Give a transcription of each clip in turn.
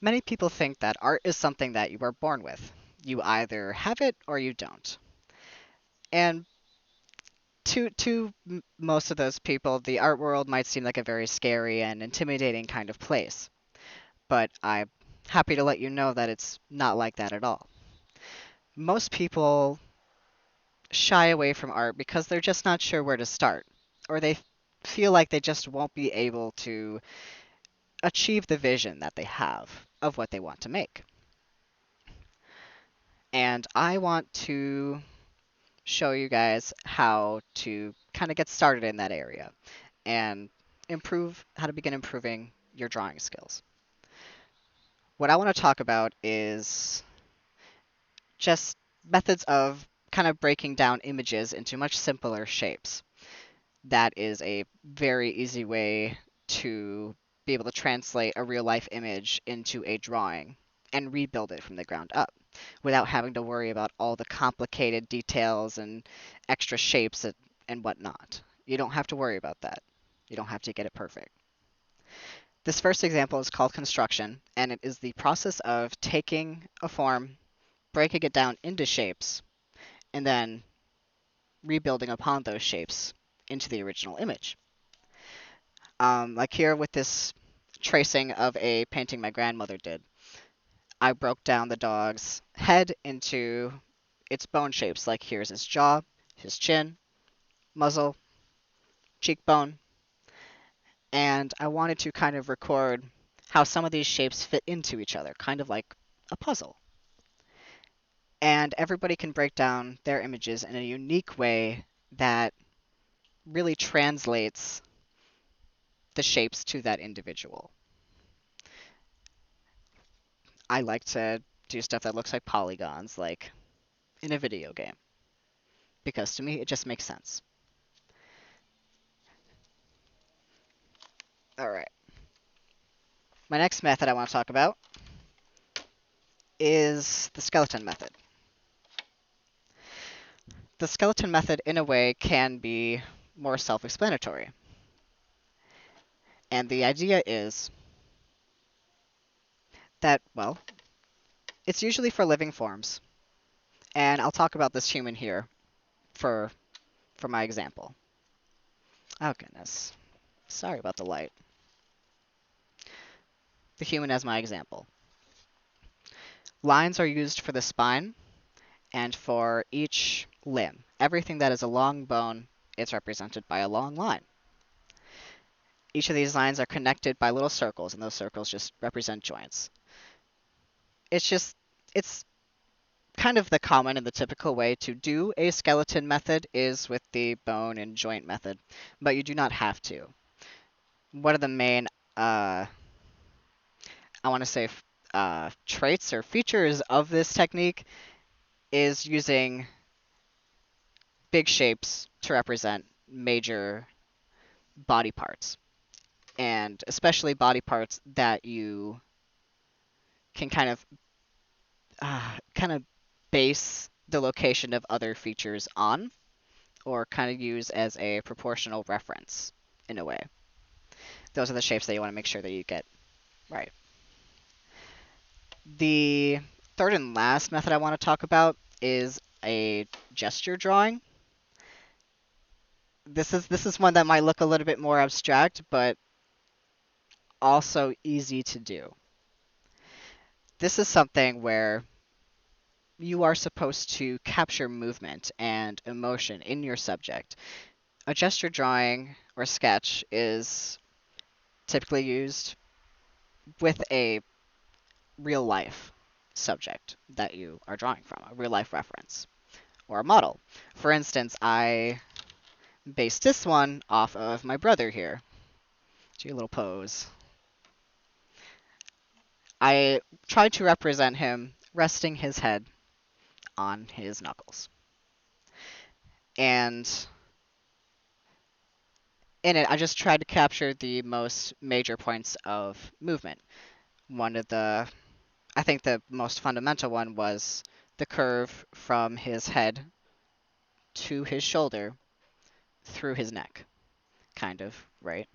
Many people think that art is something that you are born with. You either have it or you don't. And to most of those people, the art world might seem like a very scary and intimidating kind of place. But I'm happy to let you know that it's not like that at all. Most people shy away from art because they're just not sure where to start, or they feel like they just won't be able to achieve the vision that they have of what they want to make. And I want to show you guys how to kind of get started in that area and improve how to begin improving your drawing skills. What I want to talk about is just methods of kind of breaking down images into much simpler shapes. That is a very easy way to be able to translate a real life image into a drawing and rebuild it from the ground up without having to worry about all the complicated details and extra shapes and whatnot. You don't have to worry about that. You don't have to get it perfect. This first example is called construction, and it is the process of taking a form, breaking it down into shapes, and then rebuilding upon those shapes into the original image. Like here with this tracing of a painting my grandmother did, I broke down the dog's head into its bone shapes. Like here's his jaw, his chin, muzzle, cheekbone, and I wanted to kind of record how some of these shapes fit into each other, kind of like a puzzle. And everybody can break down their images in a unique way that really translates the shapes to that individual. I like to do stuff that looks like polygons, like in a video game, because to me it just makes sense. All right. My next method I want to talk about is the skeleton method. The skeleton method, in a way, can be more self explanatory. And the idea is that, well, it's usually for living forms. And I'll talk about this human here for, for my example. Oh, goodness. Sorry about the light. The human as my example. Lines are used for the spine and for each limb. Everything that is a long bone is represented by a long line. Each of these lines are connected by little circles, and those circles just represent joints. It's just, it's kind of the common and the typical way to do a skeleton method is with the bone and joint method, but you do not have to. One of the main, I want to say, traits or features of this technique is using big shapes to represent major body parts, and especially body parts that you can kind of base the location of other features on, or kind of use as a proportional reference in a way. Those are the shapes that you want to make sure that you get right. The third and last method I want to talk about is a gesture drawing. This is one that might look a little bit more abstract, but also easy to do. This is something where you are supposed to capture movement and emotion in your subject. A gesture drawing or sketch is typically used with a real life subject that you are drawing from, a real life reference or a model. For instance, I based this one off of my brother here. Do a little pose. I tried to represent him resting his head on his knuckles. And in it, I just tried to capture the most major points of movement. One of the, I think the most fundamental one was the curve from his head to his shoulder through his neck, kind of right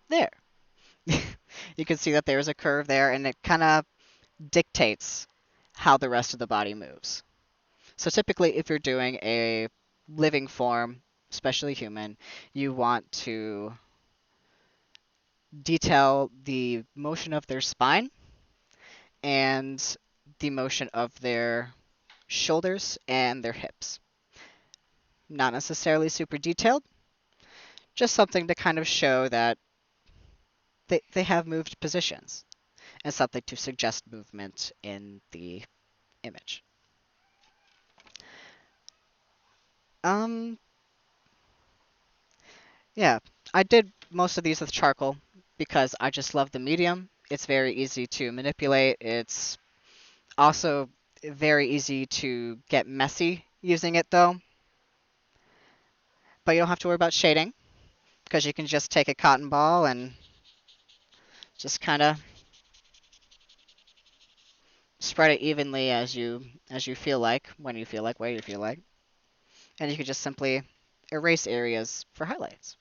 there. You can see that there's a curve there, and it kind of dictates how the rest of the body moves. So typically, if you're doing a living form, especially human, you want to detail the motion of their spine and the motion of their shoulders and their hips. Not necessarily super detailed, just something to kind of show that they have moved positions and something to suggest movement in the image. Um, yeah, I did most of these with charcoal because I just love the medium. It's very easy to manipulate. It's also very easy to get messy using it though. But you don't have to worry about shading because you can just take a cotton ball and just kind of spread it evenly as you feel like, when you feel like, where you feel like, and you can just simply erase areas for highlights.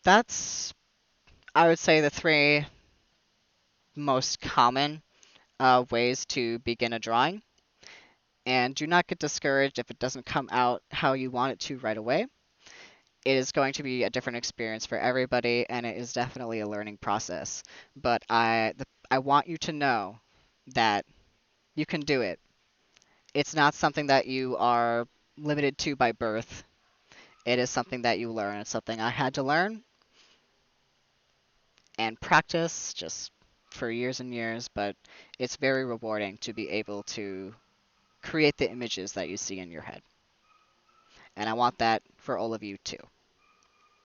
That's, I would say, the three most common ways to begin a drawing. And do not get discouraged if it doesn't come out how you want it to right away. It is going to be a different experience for everybody, and it is definitely a learning process. But I want you to know that you can do it. It's not something that you are limited to by birth. It is something that you learn. It's something I had to learn and practice just for years and years, but it's very rewarding to be able to create the images that you see in your head. And I want that for all of you too.